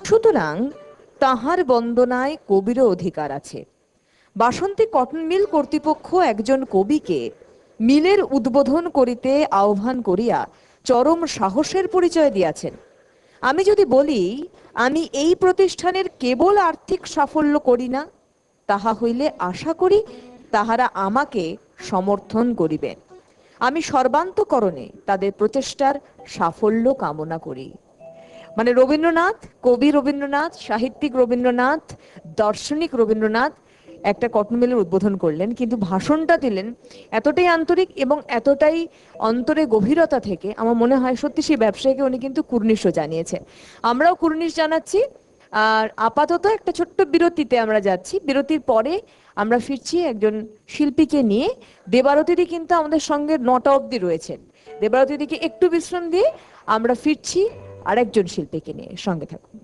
সুতরাং তাহার বন্দনায় কবিরও অধিকার আছে। বাসন্তী কটন মিল কর্তৃপক্ষ একজন কবিকে মিলের উদ্বোধন করিতে আহ্বান করিয়া চরম সাহসের পরিচয় দিয়াছেন। আমি যদি বলি আমি এই প্রতিষ্ঠানের কেবল আর্থিক সাফল্য করি না, তাহা হইলে আশা করি তাহারা আমাকে সমর্থন করিবেন। আমি সর্বান্তকরণে তাদের প্রচেষ্টার সাফল্য কামনা করি। মানে রবীন্দ্রনাথ, কবি রবীন্দ্রনাথ, সাহিত্যিক রবীন্দ্রনাথ, দার্শনিক রবীন্দ্রনাথ একটা কটন মিলের উদ্বোধন করলেন, কিন্তু ভাষণটা দিলেন এতটাই আন্তরিক এবং এতটাই অন্তরে গভীরতা থেকে, আমার মনে হয় সত্যি সেই ব্যবসায়ীকে উনি কিন্তু কুর্নিশও জানিয়েছেন। আমরাও কুর্নিশ জানাচ্ছি। আর আপাতত একটা ছোট্ট বিরতিতে আমরা যাচ্ছি। বিরতির পরে আমরা ফিরছি একজন শিল্পীকে নিয়ে। দেবারতীদি কিন্তু আমাদের সঙ্গে 9টা অবধি রয়েছেন। দেবারতীদিকে একটু বিশ্রাম দিয়ে আমরা ফিরছি আরেকজন শিল্পীকে নিয়ে। সঙ্গে থাকুন।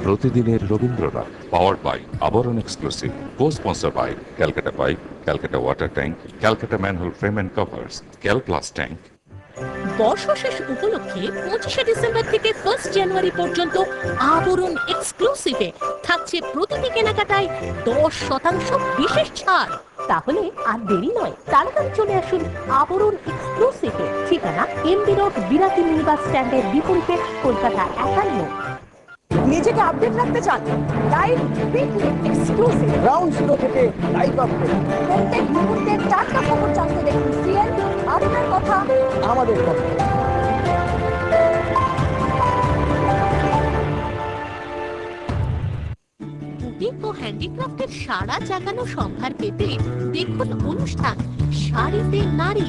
প্রতিদিনের রবীন্দ্রনাথ, পাওয়ার্ড বাই আবরণ exclusive, co sponsor by Calcutta pipe, Calcutta water tank, Calcutta manhole frame and covers, Calplus tank. বর্ষশেষ উপলক্ষে 25শে ডিসেম্বর থেকে 1 জানুয়ারি পর্যন্ত আবরণ এক্সক্লুসিভে থাকছে প্রতিটি কেনাকাটায় 10% বিশেষ ছাড়। তাহলে আর দেরি নয়, তাড়াতাড়ি চলে আসুন আবরণ এক্সক্লুসিভে। ঠিকানা MB road, Birati mini bus স্ট্যান্ডের বিপরীতে, কলকাতা 51। নিজেকে আপডেট রাখতে চান? Live weekly exclusive ground zero থেকে লাইভ আপডেট। প্রত্যেক মুহূর্তের টাটকা খবর জানতে দেখুন সিএন, আপনার কথা আমাদের কথা। বুটিক ও হ্যান্ডিক্রাফটের সারা জাগানো সম্ভার পেতে দেখুন অনুষ্ঠান শাড়িতে নারী।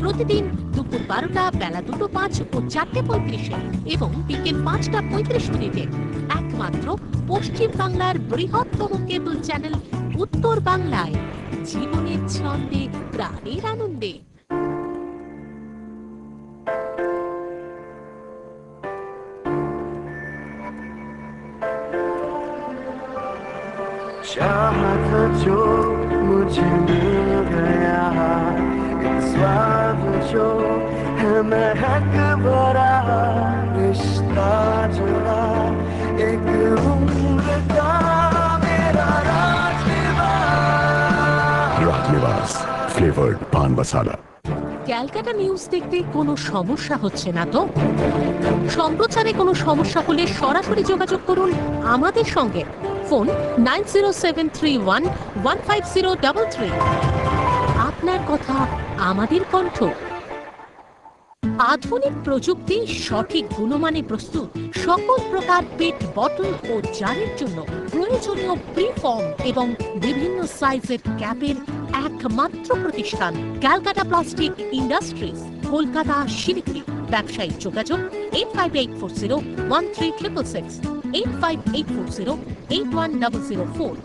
প্রতিদিন দুপুর 12টা, বেলা 2:05 ও 4:35 এবং বিকেল 5:35 একমাত্র পশ্চিম বাংলার বৃহত্তম কেবল চ্যানেল উত্তর বাংলায়। জীবনের ছন্দে, প্রাণের আনন্দে। चाहत जो मुझे मिल गया, एक स्वाद जो है महक भरा, रिश्ता जुड़ा एक उम्र का मेरा রাজনিবাস ফ্লেভার্ড পান মশালা। ক্যালকাটা নিউজ দেখতে কোনো সমস্যা হচ্ছে না তো? সম্প্রচারে কোনো সমস্যা হলে সরাসরি যোগাযোগ করুন আমাদের সঙ্গে। ফোন 9073115033। আপনার কথা, আমাদের কণ্ঠ। আধুনিক প্রযুক্তি, সঠিক গুণমানে প্রস্তুত সকল প্রকার পেট বটল ও জারের জন্য প্রয়োজনীয় প্রিফর্ম এবং বিভিন্ন সাইজের ক্যাপের একমাত্র প্রতিষ্ঠান ক্যালকাটা প্লাস্টিক ইন্ডাস্ট্রিজ, কলকাতা, শিলিগুড়ি। ব্যবসায়িক যোগাযোগ 8584013666, 8584081004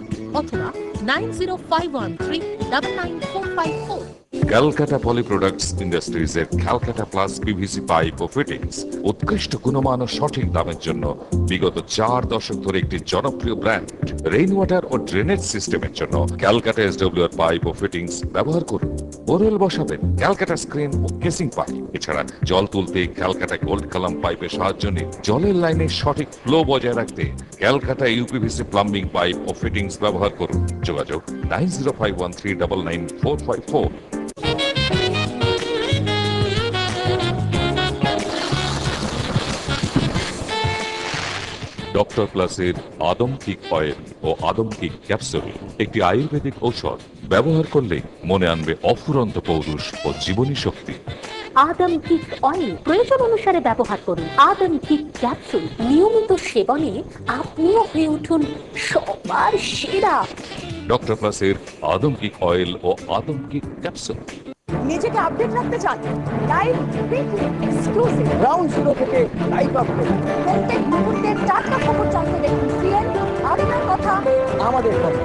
অথবা 9051399454। ক্যালকাটা পলি প্রোডাক্টস ইন্ডাস্ট্রিজ এর ক্যালকাটা প্লাস পিভিসি পাইপ ও ফিটিংস উৎকৃষ্ট গুণমান ও সঠিক দামের জন্য বিগত 4 দশক ধরে একটি জনপ্রিয় ব্র্যান্ড। রেইন ওয়াটার ও ড্রেনেজ সিস্টেমের জন্য ক্যালকাটা এসডব্লিউআর পাইপ ও ফিটিংস ব্যবহার করুন। বোরওয়েল বসাবেন, ক্যালকাটা স্ক্রিন ও কেসিং পাইপ। এছাড়া জল তুলতে ক্যালকাটা গোল্ড কালাম পাইপের সাহায্য নিন। জলের লাইনে সঠিক ফ্লো বজায় রাখতে ক্যালকাটা ইউপিভিসি প্লাম্বিং পাইপ ও ফিটিংস ব্যবহার করুন। যোগাযোগ 9051399454। ডক্টর প্লাসের আদম কিক অয়েল ও আদম কিক ক্যাপসুল একটি আয়ুর্বেদিক ঔষধ। ব্যবহার করলে মনে আনবে অফুরন্ত পৌরুষ ও জীবনী শক্তি। আদম কিক অয়েল প্রয়োজন অনুসারে ব্যবহার করুন। আদম কিক ক্যাপসুল নিয়মিত সেবনে আপনিও হয়ে উঠুন সবার সেরা। ডক্টর প্লাসের আদম কিক অয়েল ও আদম কিক ক্যাপসুল। নিজেকে আপডেট রাখতে চান? Live, weekly, exclusive, ground zero থেকে লাইভ আপডেট, প্রত্যেক মুহূর্তের টাটকা খবর জানতে দেখুন সিএন, আপনার কথা আমাদের কথা।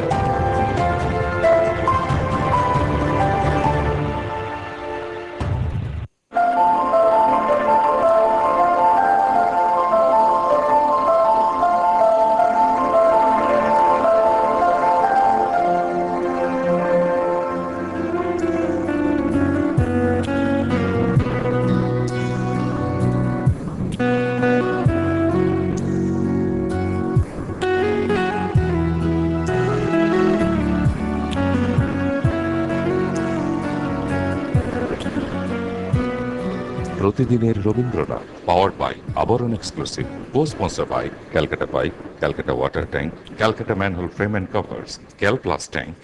প্রতিদিনের রবীন্দ্রনাথ, পাওয়ার্ড বাই আবরণ exclusive, co sponsor by Calcutta pipe, Calcutta water tank, Calcutta manhole frame and covers, cal plus tank.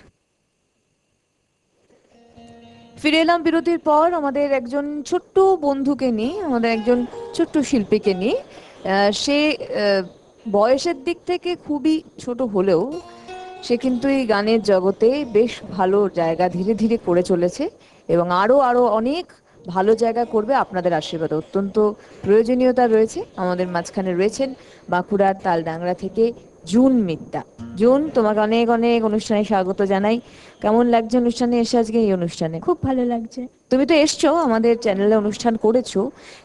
ফিরে এলাম বিরতির পর আমাদের একজন ছোট্ট বন্ধুকে নিয়ে, আমাদের একজন ছোট্ট শিল্পীকে নিয়ে। সে বয়সের দিক থেকে খুবই ছোট হলেও সে কিন্তু এই গানের জগতে বেশ ভালো জায়গা ধীরে ধীরে করে চলেছে এবং আরো আরো অনেক ভালো জায়গা করবে আপনাদের আশীর্বাদ অত্যন্ত প্রয়োজনীয়তা রয়েছে। আমাদের মাঝখানে রয়েছেন বাঁকুড়ার তালডাংরা থেকে জুন মিত্তা। জুন, তোমাকে অনেক অনেক অনুষ্ঠানে স্বাগত জানাই। কেমন লাগছে অনুষ্ঠানে এসে আজকে এই অনুষ্ঠানে? খুব ভালো লাগছে। তুমি তো এসছো, আমাদের চ্যানেলে অনুষ্ঠান করেছো,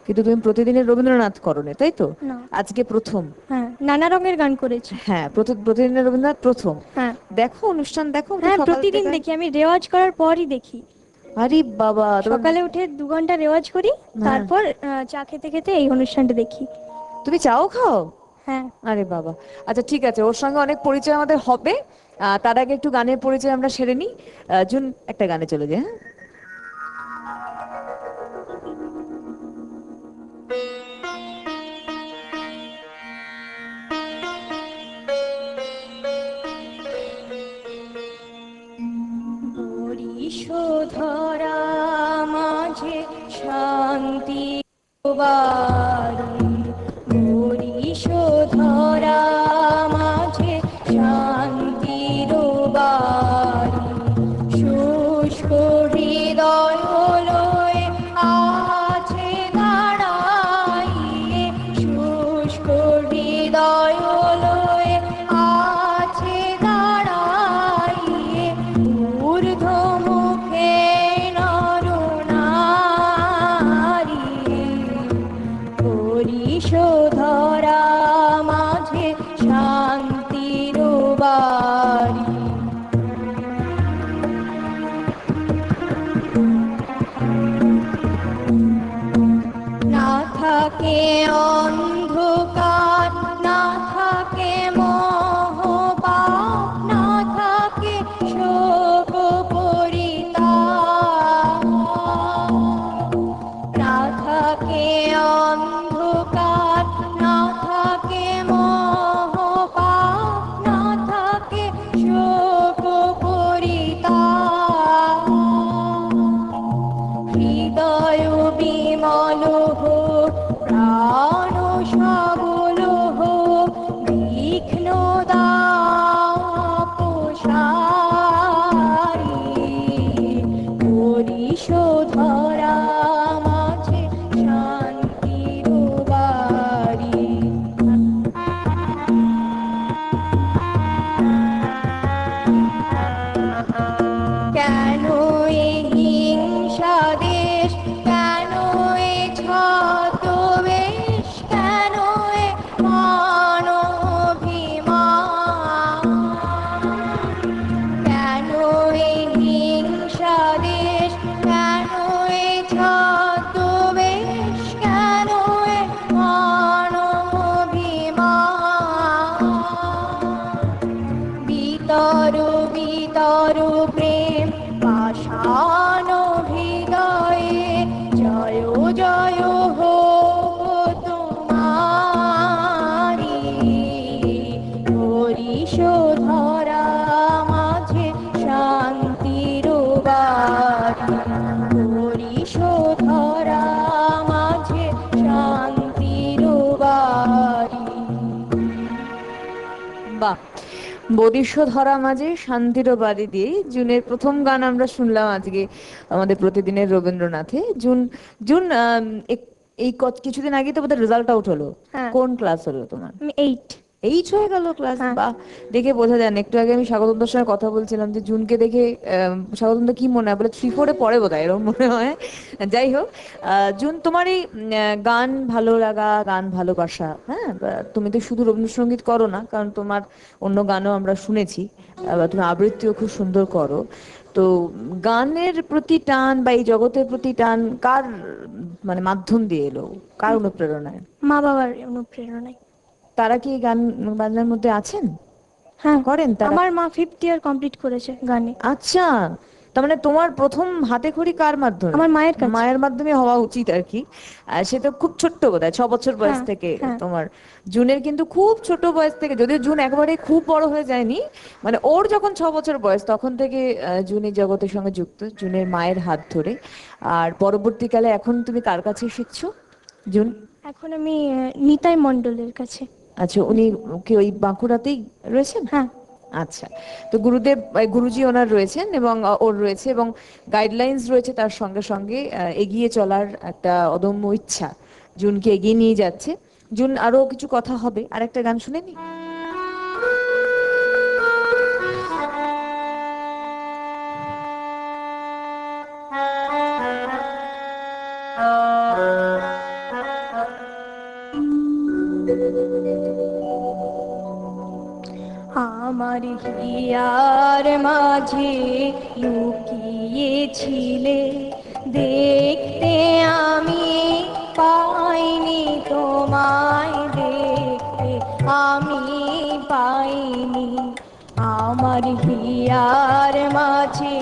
কিন্তু তুমি প্রতিদিনের রবীন্দ্রনাথ করোনি, তাই তো? না। আজকে প্রথম। হ্যাঁ, নানা রঙের গান করেছি। হ্যাঁ, প্রতিদিনের রবীন্দ্রনাথ প্রথম। হ্যাঁ দেখো অনুষ্ঠান, দেখো তো হ্যাঁ, সকাল প্রতিদিন থেকে? দেখি, আমি রেওয়াজ করার পরই দেখি। আরে বাবা, সকালে উঠে 2 ঘন্টা রেওয়াজ করি, তারপর চা খেতে খেতে এই অনুষ্ঠানটা দেখি। তুমি চাও খাও? হ্যাঁ। আরে বাবা, আচ্ছা ঠিক আছে, ওর সঙ্গে অনেক পরিচয় আমাদের হবে। তার আগে একটু গানের পরিচয় আমরা সেরে নিই। জুন, একটা গানে চলে যাই। হ্যাঁ, বরিশোধরা মাঝে শান্তি বাড়ি, বরিশোধরা মাঝে শান্তির বাড়ি, শুষ্ক হৃদয় লয়ে আছে দাঁড়াইয়ে, শুষ্ক হৃদয় লয়ে আছে দাঁড়াইয়ে, ঊর্ধ্বমুখে নরনারী, পরিশোধরা মাঝে শান্তির বাড়ি। না থাকে অন্ধকার, না থাকে মোহপাপ, না থাকে শোক পরিতাপ, না থাকে অন্ধকার, না থাকে মোহপাপ, না থাকে শোক পরিতাপ, হৃদয় বিমল হোক, প্রাণ সবল হোক, বিঘ্ন দাপসারি, পরিশোধরা মাঝে শান্তির বাড়ি। কেন এ হিংসা দেশ, কেন এ ছদ্মবেশ, কেন এ মানবিমান, কেন এ হিংসা দেশ, কেন এ ছদ্মবেশ, কেন এ মানবিমান, বিতর বিতর প্রেম পাষাণ হৃদয়ে, জয় জয় হোক তোমারি, পরিশোধরা মাঝে শান্তির বাড়ি, পরিশোধরা মাঝে শান্তির বাড়ি। বাহ, বদিষ্য ধরা মাঝে শান্তির বাড়ি দিয়ে জুনের প্রথম গান আমরা শুনলাম আজকে আমাদের প্রতিদিনের রবীন্দ্রনাথে। জুন জুন এই কিছুদিন আগে তো বোধহয় রেজাল্ট আউট হলো। হ্যাঁ। কোন ক্লাস হলো তোমার? আমি 8। এইট হয়ে গেল ক্লাস? হ্যাঁ। বাহ, দেখে বোঝা যায় না। একটু আগে আমি স্বাগতমদার সঙ্গে কথা বলছিলাম যে জুনকে দেখে স্বাগতমদা কি মনে হয়, বলে 3-4-এ পড়ে বোধ হয়, এরকম মনে হয়। যাই হোক, জুন তোমার এই গান ভালো লাগা, গান ভালোবাসা, হ্যাঁ, তুমি তো শুধু রবীন্দ্রসঙ্গীত করো না, কারণ তোমার অন্য গানও আমরা শুনেছি, বা তুমি আবৃত্তিও খুব সুন্দর করো। তো গানের প্রতি টান বা এই জগতের প্রতি টান কার মানে মাধ্যম দিয়ে এলো, কার অনুপ্রেরণায়? মা বাবার অনুপ্রেরণায়। তারা কি গান বাজনার মধ্যে আছেন? হ্যাঁ, করেন তারা? আমার মা 5th ইয়ার কমপ্লিট করেছে গানে। আচ্ছা, তার মানে তোমার প্রথম হাতে খড়ি কার মাধ্যমে? আমার মায়ের কাছে। মায়ের মাধ্যমে হওয়া উচিত আর কি। সে তো খুব ছোট্ট, বোধহয় 6 বছর বয়স হ্যাঁ, থেকে হ্যাঁ। তোমার। জুনের কিন্তু খুব ছোট বয়স থেকে, যদিও জুন একবারে খুব বড় হয়ে যায়নি, মানে ওর যখন 6 বছর বয়স তখন থেকে জুন এই জগতের সঙ্গে যুক্ত, জুনের মায়ের হাত ধরে। আর পরবর্তীকালে এখন তুমি কার কাছে শিখছো জুন? এখন আমি নিতাই মণ্ডলের কাছে। আচ্ছা, উনি কি ওই বাঁকুড়াতেই রয়েছেন? হ্যাঁ। আচ্ছা, তো গুরুদেব গুরুজি ওনার রয়েছেন এবং ওর রয়েছে, এবং গাইডলাইন্স রয়েছে, তার সঙ্গে সঙ্গে এগিয়ে চলার একটা অদম্য ইচ্ছা জুনকে এগিয়ে নিয়ে যাচ্ছে। জুন, আরো কিছু কথা হবে, আর একটা গান শুনে নি। আমার হিয়ার মাঝে লুকিয়েছিলে, দেখতে আমি পাইনি তোমায়, দেখতে আমি পাইনি। আমার হিয়ার মাঝে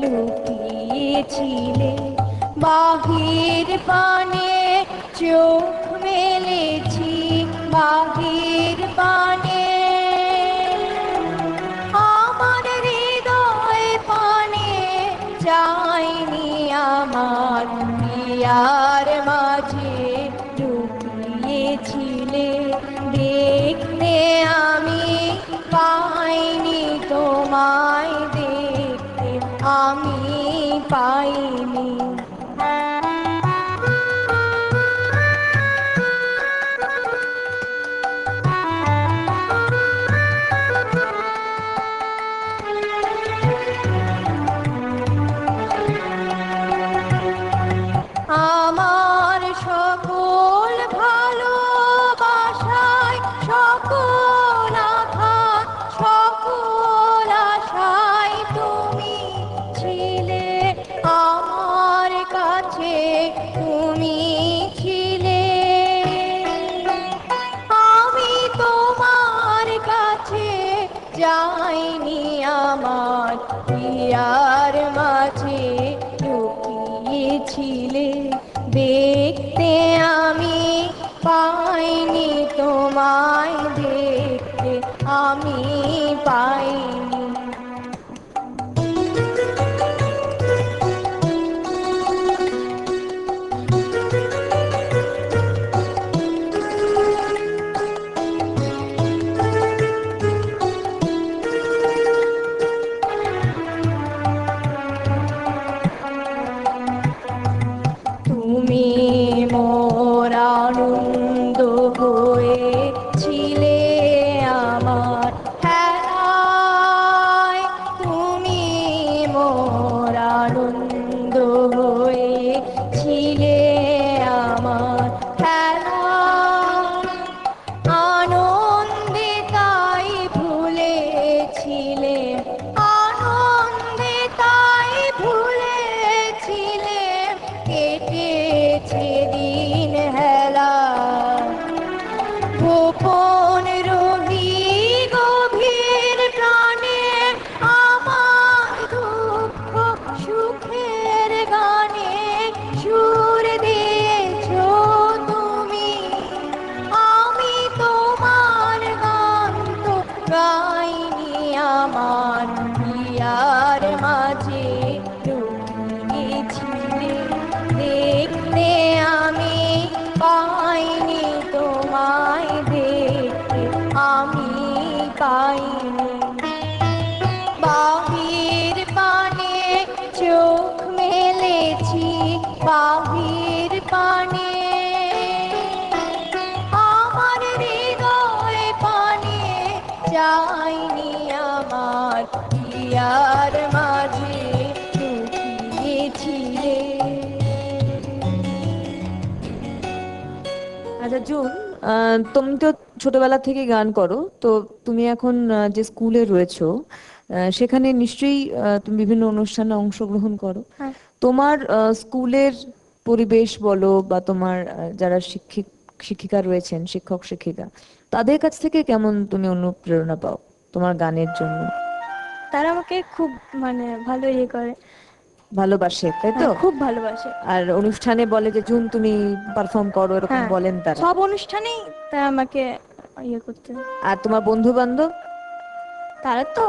লুকিয়েছিলে, বাহির পানে চোখ মেলেছি, বাহির পানে আমার হৃদয় পানে যায়নি। আমার হিয়ার মাঝে লুকিয়েছিলে, দেখতে আমি পাইনি তোমায়, দেখতে আমি পাইনি। আমার সকল ভালোবাসায়, সকল আঘাত, সকল আশায় তুমি ছিলে আমার কাছে, তুমি ছিলে। আমি তোমার কাছে যাইনি, আমার হিয়ার মাঝে লুকিয়েছিলে, দেখতে আমি পাইনি তোমায়, দেখতে আমি পাইনি। তুমি মোর আনন্দ হয়েছিলে আমার খেলায়, তুমি মোর আনন্দ হয়েছিলে আমার খেলায়। আনন্দে তাই ভুলেছিলে, আনন্দে তাই ভুলেছিলে, কেটেছে দিন হেলা, গোপন চাইনি আমার হিয়ার মাঝে লুকিয়েছিলে। আচ্ছা জুন, তুমি তো ছোটবেলা থেকে গান করো, তো তুমি এখন যে স্কুলে রয়েছো, সেখানে নিশ্চয়ই তুমি বিভিন্ন অনুষ্ঠানে অংশগ্রহণ করো। হ্যাঁ। তোমার স্কুলের পরিবেশ বলো বা তোমার যারা শিক্ষিকা রয়েছেন, শিক্ষক শিক্ষিকা, তাদের কাছ থেকে কেমন তুমি অনুপ্রেরণা পাও তোমার গানের জন্য? তারা আমাকে খুব মানে ভালো ইয়ে করে। ভালোবাসে, তাই তো? হ্যাঁ, খুব ভালোবাসে। আর অনুষ্ঠানে বলে যে জুন তুমি পারফর্ম করো, এরকম হ্যাঁ, বলেন তারা? সব অনুষ্ঠানেই তারা আমাকে ইয়ে করতে। আর তোমার বন্ধু বান্ধব? তারা তো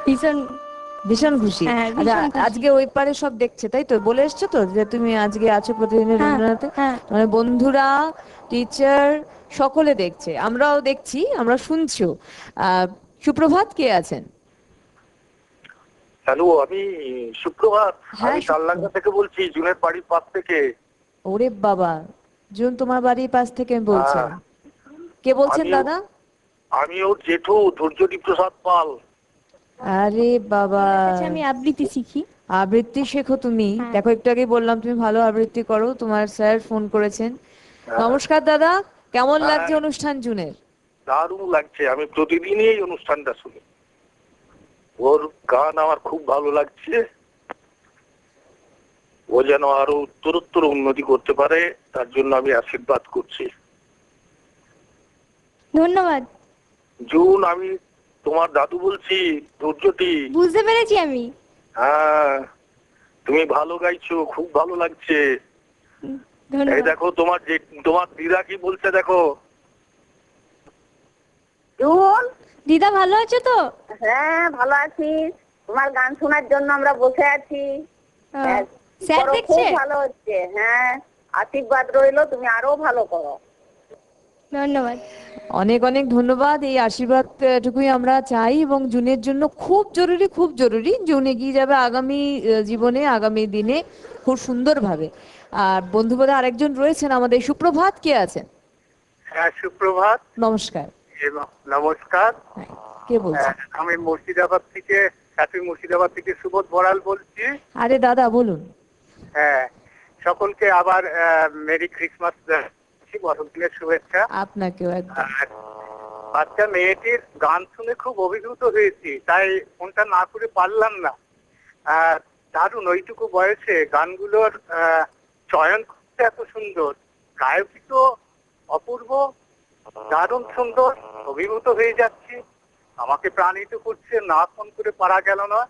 ভীষণ। ভীষণ খুশি। হ্যাঁ, আচ্ছা, ভীষণ খুশি। আজকে ওই পারে সব দেখছে, তাই তো? বলে এসছো তো যে তুমি আজকে আছো প্রতিদিনের হ্যাঁ, রবীন্দ্রনাথে? হ্যাঁ। মানে বন্ধুরা, টিচার, সকলে দেখছে, আমরাও দেখছি, আমরা শুনছিও। সুপ্রভাত, কে আছেন? হ্যালো, আমি সুপ্রভাত। হ্যাঁ, আমি তাললাঙ্গা থেকে বলছি, জুনের বাড়ির পাশ থেকে। ওরে বাবা, জুন তোমার বাড়ির পাশ থেকে বলছেন? হ্যাঁ। কে বলছেন আমি- দাদা? আমি ওর জেঠু ধৈর্যদী প্রসাদ পাল। আরে বাবা, আচ্ছা, আমি আবৃত্তি শিখি। আবৃত্তি শেখো তুমি? হ্যাঁ। দেখো, একটু আগে বললাম তুমি ভালো আবৃত্তি করো, তোমার স্যার ফোন করেছেন। হ্যাঁ। নমস্কার দাদা, কেমন হ্যাঁ। লাগছে অনুষ্ঠান জুনের? দারুণ লাগছে, আমি প্রতিদিনই এই অনুষ্ঠানটা শুনি। ওর গান আমার খুব ভালো লাগছে। ও যেন আরো উত্তরোত্তর উন্নতি করতে পারে, তার জন্য আমি আশীর্বাদ করছি। ধন্যবাদ। জুন, আমি তোমার দাদু বলছি, ধৈর্যটি। বুঝতে পেরেছি আমি। হ্যাঁ, তুমি ভালো গাইছো, খুব ভালো লাগছে। এই ধন্যবাদ। দেখো, তোমার দিদা কি বলছে দেখো। জুন, দিদা ভালো আছো তো? হ্যাঁ ভালো আছি। তোমার গান শোনার জন্য আমরা বসে আছি। হ্যাঁ, স্যার করো, দেখছে? খুব ভালো হচ্ছে। হ্যাঁ, আশীর্বাদ রইলো, তুমি আরো ভালো করো। ধন্যবাদ। অনেক অনেক ধন্যবাদ। এই আশীর্বাদ টুকুই আমরা চাই, এবং জুনের জন্য খুব জরুরি, খুব জরুরি। জুন এগিয়ে যাবে আগামী জীবনে, আগামী দিনে খুব সুন্দরভাবে। আর বন্ধুবান্ধব আরেকজন রয়েছেন আমাদের, সুপ্রভাত, কে আছেন? হ্যাঁ, সুপ্রভাত নমস্কার। এবং নমস্কার। হ্যাঁ, কে বলছেন? আমি মুর্শিদাবাদ থেকে সুবোধ বড়াল বলছি। আরে দাদা, বলুন। হ্যাঁ, সকলকে আবার মেরি ক্রিসমাস, বড়দিনের শুভেচ্ছা। আপনাকেও একদম। আর বাচ্চা মেয়েটির গান শুনে খুব অভিভূত হয়েছি, তাই ফোনটা না করে পারলাম না। দারুণ, ওইটুকু বয়সে গানগুলোর চয়ন করতে এত সুন্দর, গায়কী তো অপূর্ব, দারুণ সুন্দর, অভিভূত হয়ে যাচ্ছি। আমাকে প্রাণিত করছে, না ফোন করে পারা গেল না।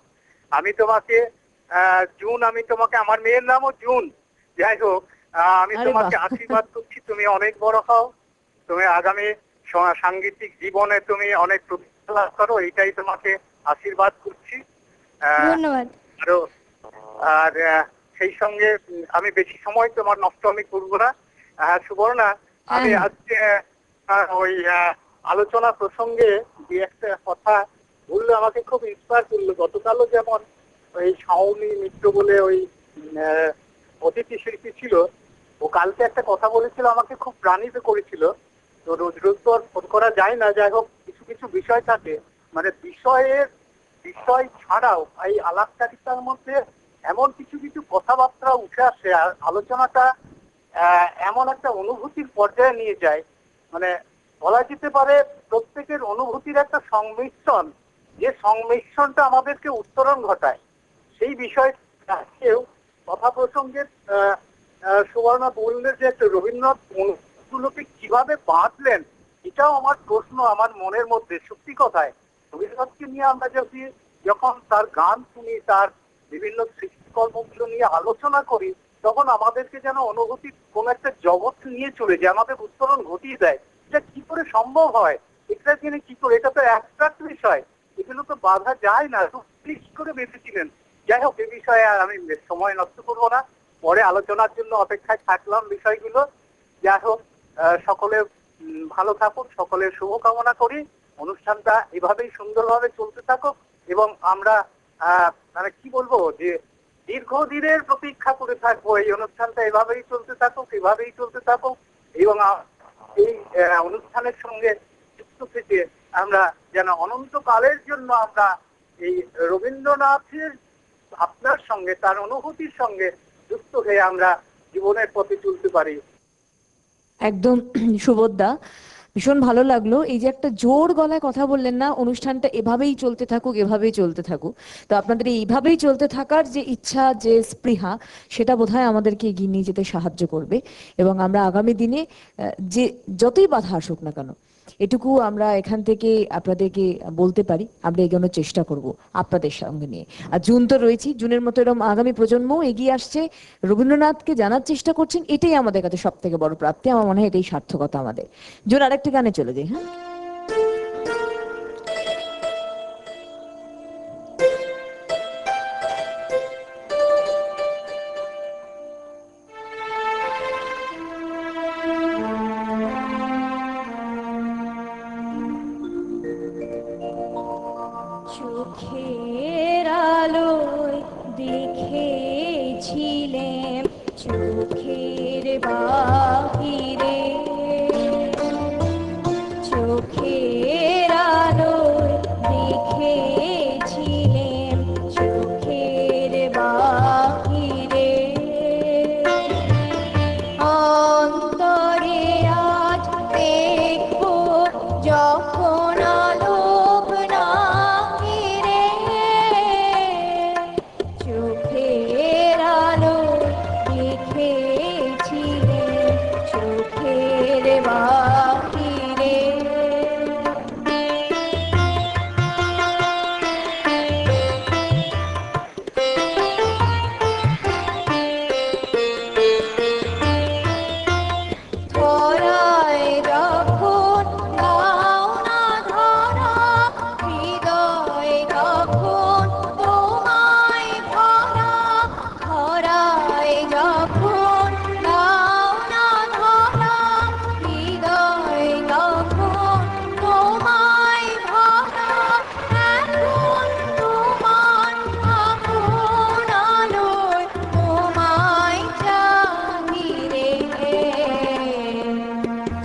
আমি তোমাকে জুন, আমি তোমাকে, আমার মেয়ের নামও জুন, যাই হোক, আমি আরে তোমাকে বাহ। আশীর্বাদ করছি, তুমি অনেক বড় হও, তুমি আগামী সাংগীতিক জীবনে তুমি অনেক প্রতিষ্ঠা লাভ করো, এইটাই তোমাকে আশীর্বাদ করছি। ধন্যবাদ। আরো আর সেই সঙ্গে আমি বেশি সময় তোমার নষ্ট আমি করবো না। সুবর্ণা, আমি হ্যাঁ। আজকে ওই আলোচনা প্রসঙ্গে যে একটা কথা বললো, আমাকে খুব ইন্সপায়ার করলো। গতকালও যেমন ওই শাওনি মিত্র বলে ওই অতিথি শিল্পী ছিল, ও কালকে একটা কথা বলেছিল, আমাকে খুব প্রাণিত করেছিল। তো রোজ রোজ তো আর ফোন করা যায় না, যাই হোক, কিছু কিছু বিষয় থাকে, মানে বিষয় ছাড়াও এই আলাপচারিতার মধ্যে এমন কিছু কিছু কথাবার্তা উঠে আসে, আর আলোচনাটা এমন একটা অনুভূতির পর্যায়ে নিয়ে যায়, মানে বলা যেতে পারে প্রত্যেকের অনুভূতির একটা সংমিশ্রণ, যে সংমিশ্রণটা আমাদেরকে উত্তরণ ঘটায়। সেই বিষয়টাকেও কথা প্রসঙ্গে সুবর্ণা বললে যে রবীন্দ্রনাথ অনুগুলোকে কিভাবে বাঁধলেন, এটাও আমার প্রশ্ন আমার মনের মধ্যে। সত্যি কথায় রবীন্দ্রনাথকে নিয়ে আমরা যখন তার গান শুনি, তার বিভিন্ন সৃষ্টিকর্মগুলো নিয়ে আলোচনা করি, তখন আমাদেরকে যেন অনুভূতির কোন একটা জগৎ নিয়ে চলে যায়, আমাদের উত্তরণ ঘটিয়ে দেয়। এটা কি করে সম্ভব হয়, এটা জেনে কি করে, এটা তো অ্যাবস্ট্রাক্ট বিষয়, এগুলো তো বাধা যায় না, কি করে বেঁচেছিলেন। যাই হোক, এই বিষয়ে আর আমি সময় নষ্ট করবো না, পরে আলোচনার জন্য অপেক্ষায় থাকলাম বিষয়গুলো। যাই হোক, সকলে ভালো থাকুন, সকলের শুভকামনা করি। অনুষ্ঠানটা এভাবেই সুন্দরভাবে চলতে থাকুক, এবং আমরা মানে কি বলবো, যে দীর্ঘদিনের প্রতীক্ষা করে থাকবো এই অনুষ্ঠানটা এভাবেই চলতে থাকুক, এভাবেই চলতে থাকুক, এবং এই অনুষ্ঠানের সঙ্গে যুক্ত থেকে আমরা যেন অনন্তকালের জন্য আমরা এই রবীন্দ্রনাথের ভাবনার সঙ্গে, তার অনুভূতির সঙ্গে যুক্ত হয়ে আমরা জীবনের পথে চলতে পারি। একদম সুবোধদা, ভীষণ ভালো লাগলো এই যে একটা জোর গলায় কথা বললেন না, অনুষ্ঠানটা এভাবেই চলতে থাকুক, এভাবেই চলতে থাকুক। তো আপনাদের এইভাবেই চলতে থাকার যে ইচ্ছা, যে স্পৃহা, সেটা বোধহয় আমাদেরকে এগিয়ে নিয়ে যেতে সাহায্য করবে। এবং আমরা আগামী দিনে যে যতই বাধা আসুক না কেন, এটুকু আমরা এখান থেকে আপনাদেরকে বলতে পারি, আমরা এগোনোর চেষ্টা করব আপনাদের সঙ্গে নিয়ে। আর জুন তো রয়েছি, জুনের মতো এরকম আগামী প্রজন্ম এগিয়ে আসছে, রবীন্দ্রনাথকে জানার চেষ্টা করছেন, এটাই আমাদের কাছে সব থেকে বড় প্রাপ্তি। আমার মনে হয় এটাই সার্থকতা আমাদের। জুন, আরেকটা গানে চলে যাই। হ্যাঁ, চোখের আলোয় দেখেছিলেন চোখের বাহিরে, চোখের আলোয় দেখেছিলেন চোখের বাহিরে, অন্তরে আজ দেখবো যখন আলোক না ফিরে, চোখের আলো দেখেছিলেন চোখের বাহিরে। ধরায় যখন দাও না ধরা, হৃদয় কখন তোমায় ভরা, ধরায় যখন দাও না ধরা, হৃদয় কখন তোমায় ভরা, এখন তোমার আপন আলোয় তোমায় চাহিরে,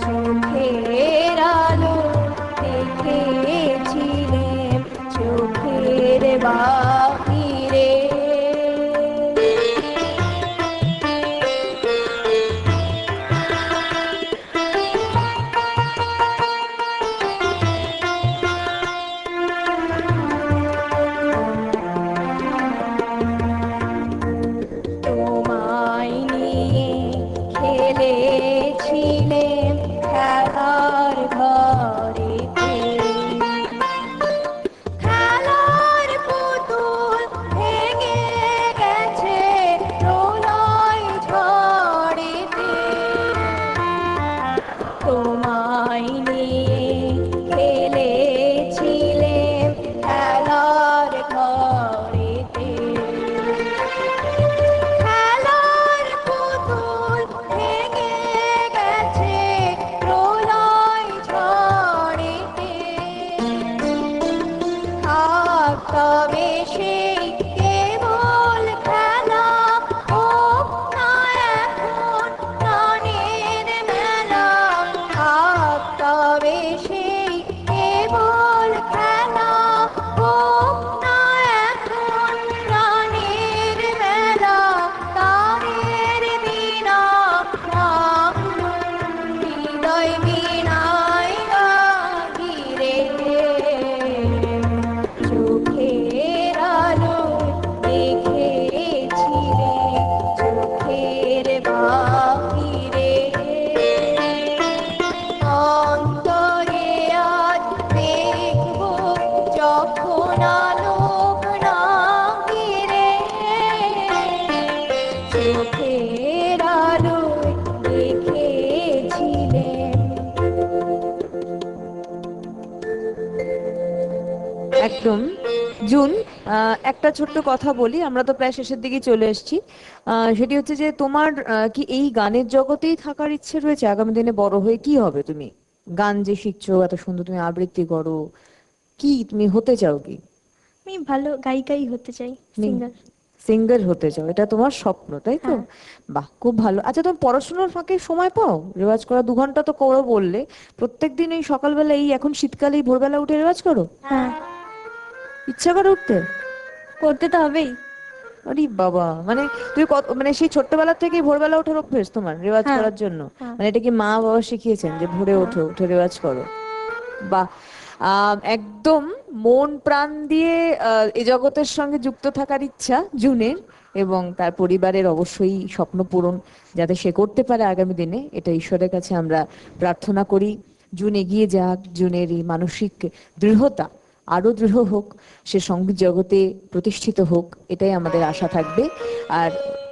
চোখের আলো দেখেছিলেন চোখের বাহিরে। তোমায় নিয়ে খেলেছিলেন খেলার ঘরেতে, খেলার পুতুল ভেঙে গেছে প্রলয় ঝড়েতে, তোমায় নিয়ে খেলেছিলেন খেলার ঘরেতে, খেলার পুতুল ভেঙে গেছে প্রলয় ঝড়েতে, থাক তবে সেই কেবল খেলা, হোক না এখন প্রাণের মেলা, থাক তবে সেই কেবল খেলা, হোক না এখন প্রাণের মেলা, তারের বিনা হৃদয় বিনায় গাহিরে, চোখের আলো দেখেছিলেন চোখের বাহিরে, অন্তরে আজ দেখবো যখন আলোক না ফিরে, চোখের আলো দেখেছিলেন। একদম। জুন, একটা ছোট্ট কথা বলি, আমরা তো প্রায় শেষের দিকে চলে এসেছি। সেটি হচ্ছে যে তোমার কি এই গানের জগতেই থাকার ইচ্ছে রয়েছে? আগামী দিনে বড় হয়ে কি হবে তুমি? গান যে শিখছো, এত সুন্দর তুমি আবৃত্তি করো, কি তুমি হতে চাও কি? আমি ভালো গায়িকাই হতে চাই, সিঙ্গার। সিঙ্গার হতে চাও, এটা তোমার স্বপ্ন, তাই তো? হ্যাঁ। বাহ, খুব ভালো। আচ্ছা, তুমি পড়াশোনার ফাঁকে সময় পাও রেওয়াজ করা? 2 ঘন্টা তো করো বললে, প্রত্যেকদিন এই সকালবেলা, এই এখন শীতকালে এই ভোরবেলা উঠে রেওয়াজ করো? হ্যাঁ, ইচ্ছা করে উঠতে? করতে তো হবেই। আরে বাবা, মানে তুমি কত, মানে সেই ছোট্টবেলা থেকেই ভোরবেলা ওঠার অভ্যেস তোমার রেওয়াজ হ্যাঁ, করার জন্য? হ্যাঁ। মানে এটা কি মা বাবা শিখিয়েছেন যে ভোরে হ্যাঁ। ওঠো, উঠে রেওয়াজ করো? বাহ। একদম মন প্রাণ দিয়ে এ জগতের সঙ্গে যুক্ত থাকার ইচ্ছা জুনের, এবং তার পরিবারের অবশ্যই স্বপ্ন পূরণ যাতে সে করতে পারে আগামী দিনে, এটা ঈশ্বরের কাছে আমরা প্রার্থনা করি। জুন এগিয়ে যাক, জুনের এই মানসিক দৃঢ়তা আরো দৃঢ় হোক, সে সঙ্গীত জগতে প্রতিষ্ঠিত হোক, এটাই আমাদের আশা থাকবে। আর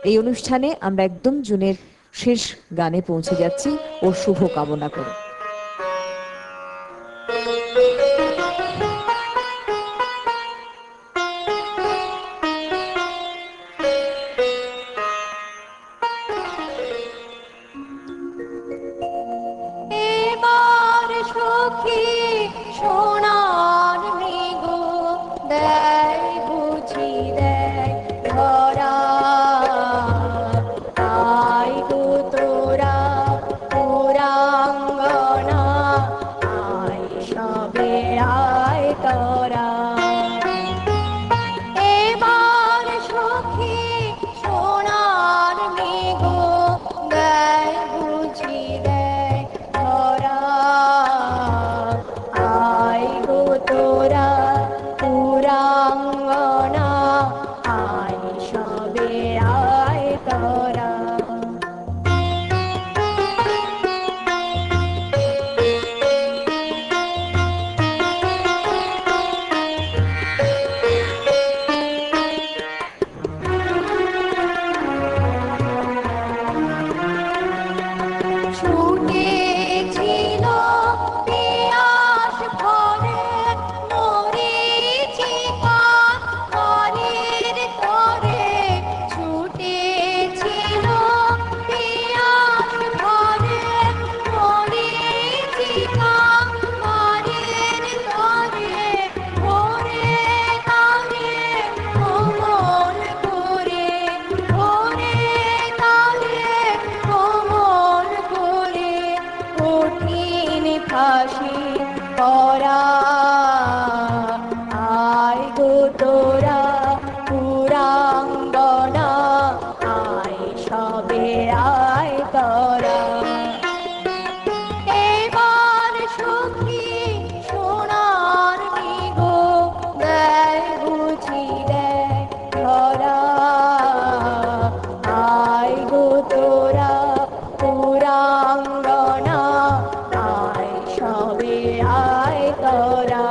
এই অনুষ্ঠানে আমরা একদম জুনের শেষ গানে পৌঁছে যাচ্ছি, ওর শুভ কামনা করে। এবার সখী সোনার মৃগ দেয় বুঝি দেয় ধরা, আয় গো তোরা পুরাঙ্গনা, আয় সবে আয় তোরা। এবার সখী সোনার মৃগ দেয় বুঝি দেয় ধরা, আয় গো তোরা পুরাঙ্গনা, আয় সবে আয় তোরা। ছুটেছিল পিয়াস ভরে মরীচিকা ঘরের ঘরে, ছুটেছিল পিয়াস ভরে মরীচিকা ঘরের ঘরে, ভোরে কালে কোমল করে, ভোরে কালে কোমল করে কঠিন ফাঁসি করা, আয় গো তোরা পুরাঙ্গনা, আয় সবে আয় তোরা। এবার সখী সোনার মৃগ দেয় বুঝি দেয় ধরা, আয় গো তোরা পুরাঙ্গনা, আয় সবে আয় তোরা।